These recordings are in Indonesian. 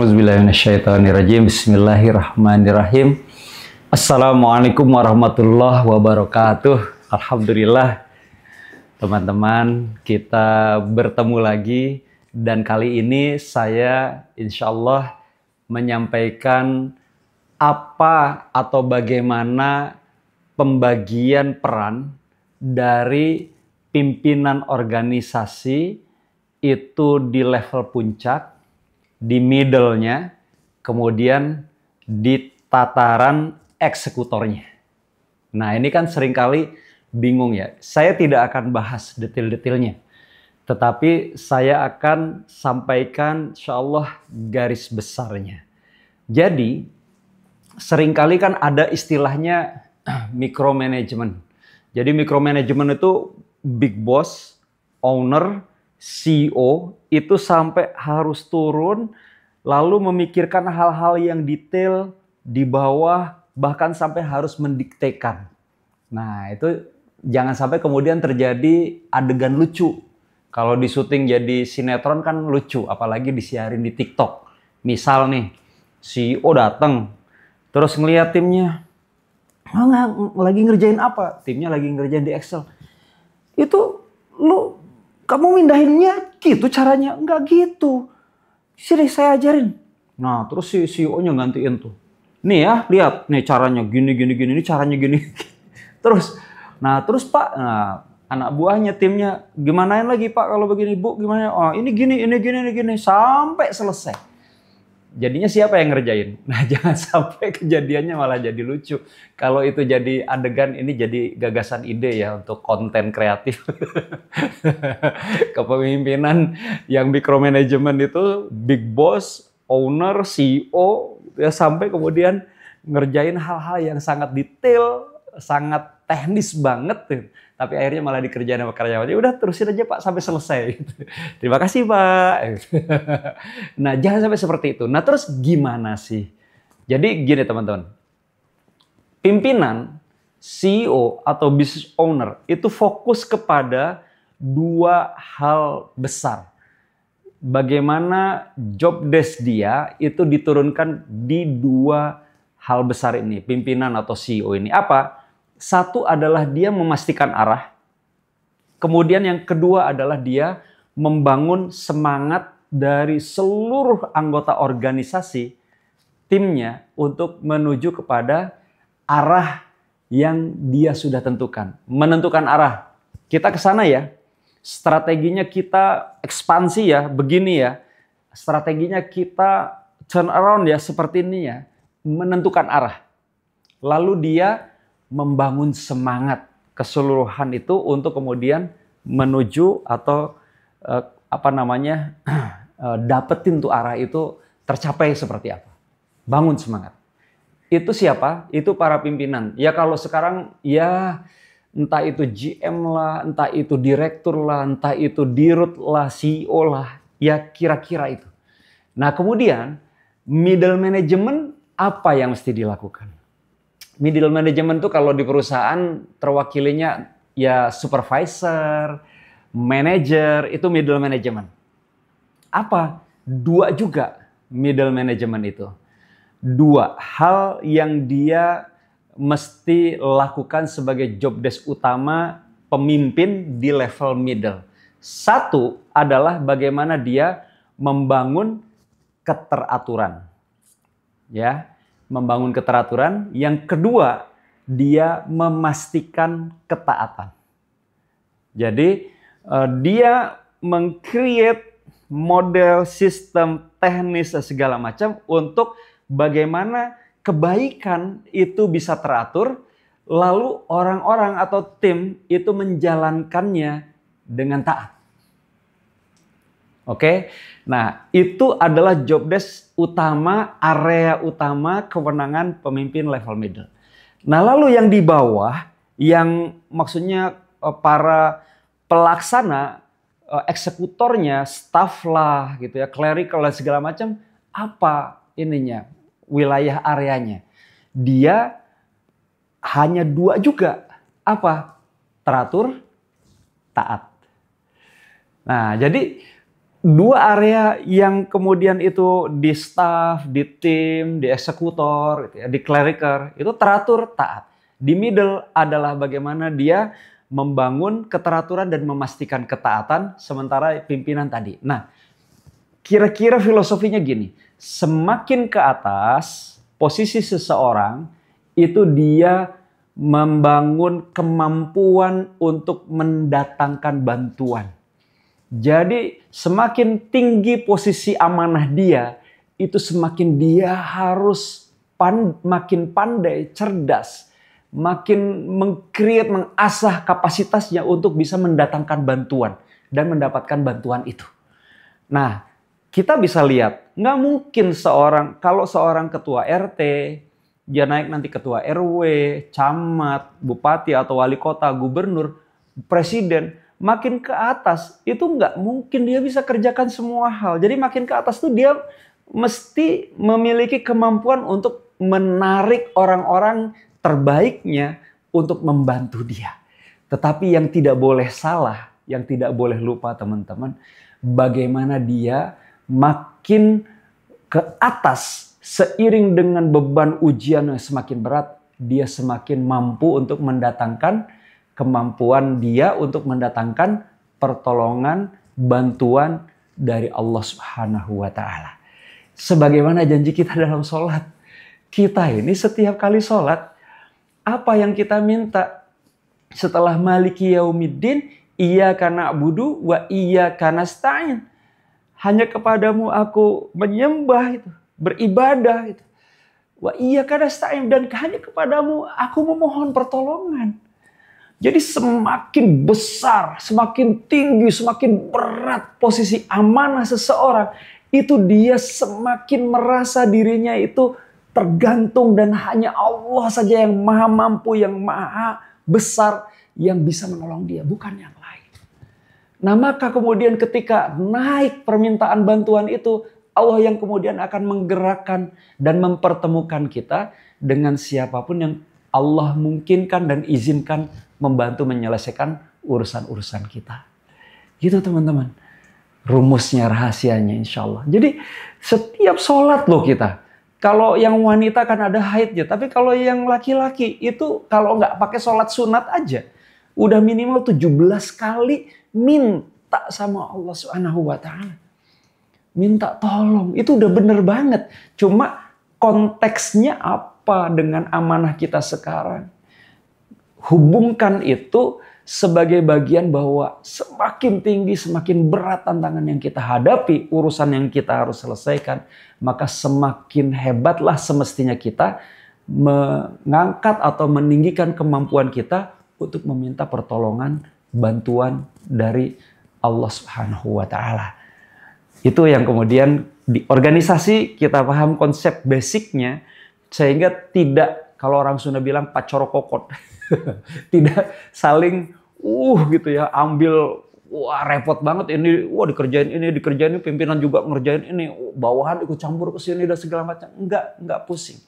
A'udzubillahiminasyaitonirrajim. Bismillahirrahmanirrahim. Assalamualaikum warahmatullahi wabarakatuh. Alhamdulillah, teman-teman, kita bertemu lagi. Dan kali ini saya insya Allah menyampaikan apa atau bagaimana pembagian peran dari pimpinan organisasi itu di level puncak, di middle-nya, kemudian di tataran eksekutornya. Nah, ini kan seringkali bingung ya. Saya tidak akan bahas detail-detailnya, tetapi saya akan sampaikan insya Allah garis besarnya. Jadi, seringkali kan ada istilahnya micromanagement. Jadi micromanagement itu big boss, owner, CEO itu sampai harus turun lalu memikirkan hal-hal yang detail di bawah, bahkan sampai harus mendiktekan. Nah, itu jangan sampai kemudian terjadi adegan lucu. Kalau di syuting jadi sinetron kan lucu, apalagi disiarin di TikTok. Misal nih, CEO datang terus ngeliat timnya, lagi ngerjain apa? Timnya lagi ngerjain di Excel. Itu kamu mindahinnya gitu caranya? Enggak gitu. Sini saya ajarin. Nah, terus si CEO-nya gantiin tuh. Nih ya, lihat. Nih caranya gini. Ini caranya gini. Terus Pak, anak buahnya, timnya, gimanain lagi Pak kalau begini Bu? Gimana? Oh, ini gini. Sampai selesai. Jadinya siapa yang ngerjain? Nah, jangan sampai kejadiannya malah jadi lucu. Kalau itu jadi adegan, ini jadi gagasan ide ya untuk konten kreatif. Kepemimpinan yang micromanagement itu big boss, owner, CEO, ya sampai kemudian ngerjain hal-hal yang sangat detail, sangat teknis banget. Tapi akhirnya malah dikerjain sama karyawan. Ya udah terusin aja Pak sampai selesai. Terima kasih Pak. Nah, jangan sampai seperti itu. Nah, terus gimana sih? Jadi gini teman-teman. Pimpinan, CEO atau business owner itu fokus kepada dua hal besar. Bagaimana job desk dia itu diturunkan di dua hal besar ini. Pimpinan atau CEO ini. Apa? Satu adalah dia memastikan arah. Kemudian yang kedua adalah dia membangun semangat dari seluruh anggota organisasi timnya untuk menuju kepada arah yang dia sudah tentukan. Menentukan arah. Kita ke sana ya. Strateginya kita ekspansi ya, begini ya. Strateginya kita turn around ya, seperti ini ya. Menentukan arah. Lalu dia membangun semangat keseluruhan itu untuk kemudian menuju atau dapetin tuh arah itu tercapai seperti apa. Bangun semangat. Itu siapa? Itu para pimpinan. Ya kalau sekarang ya entah itu GM lah, entah itu direktur lah, entah itu dirut lah, CEO lah, ya kira-kira itu. Nah kemudian middle management apa yang mesti dilakukan? Middle management itu kalau di perusahaan terwakilinya ya supervisor, manager, itu middle management. Apa? Dua juga middle management itu. Dua hal yang dia mesti lakukan sebagai job desk utama pemimpin di level middle. Satu adalah bagaimana dia membangun keteraturan. Ya. Membangun keteraturan. Yang kedua, dia memastikan ketaatan. Jadi, dia meng-create model, sistem, teknis, segala macam untuk bagaimana kebaikan itu bisa teratur, lalu orang-orang atau tim itu menjalankannya dengan taat. Oke, nah itu adalah job desk utama, area utama kewenangan pemimpin level middle. Nah lalu yang di bawah, yang maksudnya para pelaksana, eksekutornya, staff lah gitu ya, clerical dan segala macam, apa ininya, wilayah areanya. Dia hanya dua juga, apa? Teratur, taat. Nah jadi dua area yang kemudian itu di staff, di tim, di eksekutor, gitu ya, di cleriker, itu teratur taat. Di middle adalah bagaimana dia membangun keteraturan dan memastikan ketaatan, sementara pimpinan tadi. Nah, kira-kira filosofinya gini, semakin ke atas posisi seseorang, itu dia membangun kemampuan untuk mendatangkan bantuan. Jadi semakin tinggi posisi amanah dia, itu semakin dia harus makin pandai, cerdas, makin mengasah kapasitasnya untuk bisa mendatangkan bantuan dan mendapatkan bantuan itu. Nah, kita bisa lihat, nggak mungkin kalau seorang ketua RT, dia naik nanti ketua RW, camat, bupati atau wali kota, gubernur, presiden, makin ke atas itu nggak mungkin dia bisa kerjakan semua hal. Jadi makin ke atas tuh dia mesti memiliki kemampuan untuk menarik orang-orang terbaiknya untuk membantu dia. Tetapi yang tidak boleh salah, yang tidak boleh lupa teman-teman, bagaimana dia makin ke atas seiring dengan beban ujian yang semakin berat, dia semakin mampu untuk mendatangkan kemampuan dia untuk mendatangkan pertolongan, bantuan dari Allah Subhanahu wa Ta'ala. Sebagaimana janji kita dalam sholat, kita ini setiap kali sholat, apa yang kita minta setelah Maliki Yaumiddin, iyyaka na'budu wa iyyaka nasta'in. Hanya kepadamu aku menyembah, itu, beribadah, itu. Wa iyyaka nasta'in, dan hanya kepadamu aku memohon pertolongan. Jadi semakin besar, semakin tinggi, semakin berat posisi amanah seseorang, itu dia semakin merasa dirinya itu tergantung dan hanya Allah saja yang maha mampu, yang maha besar, yang bisa menolong dia, bukan yang lain. Nah, maka kemudian ketika naik permintaan bantuan itu, Allah yang kemudian akan menggerakkan dan mempertemukan kita dengan siapapun yang Allah mungkinkan dan izinkan membantu menyelesaikan urusan-urusan kita. Gitu teman-teman. Rumusnya, rahasianya insya Allah. Jadi setiap sholat loh kita. Kalau yang wanita kan ada haidnya. Tapi kalau yang laki-laki itu kalau nggak pakai sholat sunat aja. Udah minimal 17 kali minta sama Allah Subhanahu wa Ta'ala. Minta tolong. Itu udah bener banget. Cuma konteksnya apa dengan amanah kita sekarang? Hubungkan itu sebagai bagian bahwa semakin tinggi, semakin berat tantangan yang kita hadapi, urusan yang kita harus selesaikan, maka semakin hebatlah semestinya kita mengangkat atau meninggikan kemampuan kita untuk meminta pertolongan, bantuan dari Allah Subhanahu wa Ta'ala. Itu yang kemudian di organisasi kita paham konsep basicnya, sehingga tidak, kalau orang Sunda bilang pacorokokot, tidak saling gitu ya, ambil wah repot banget ini, wah dikerjain ini, pimpinan juga ngerjain ini, bawahan ikut campur ke sini dan segala macam. Enggak pusing.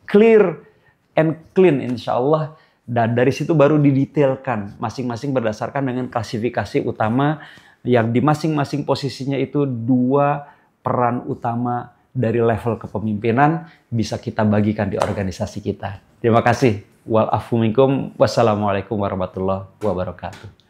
Clear and clean insya Allah. Dan dari situ baru didetailkan masing-masing berdasarkan dengan klasifikasi utama yang di masing-masing posisinya itu dua peran utama dari level kepemimpinan bisa kita bagikan di organisasi kita. Terima kasih. Wal afu minkum. Wassalamualaikum warahmatullahi wabarakatuh.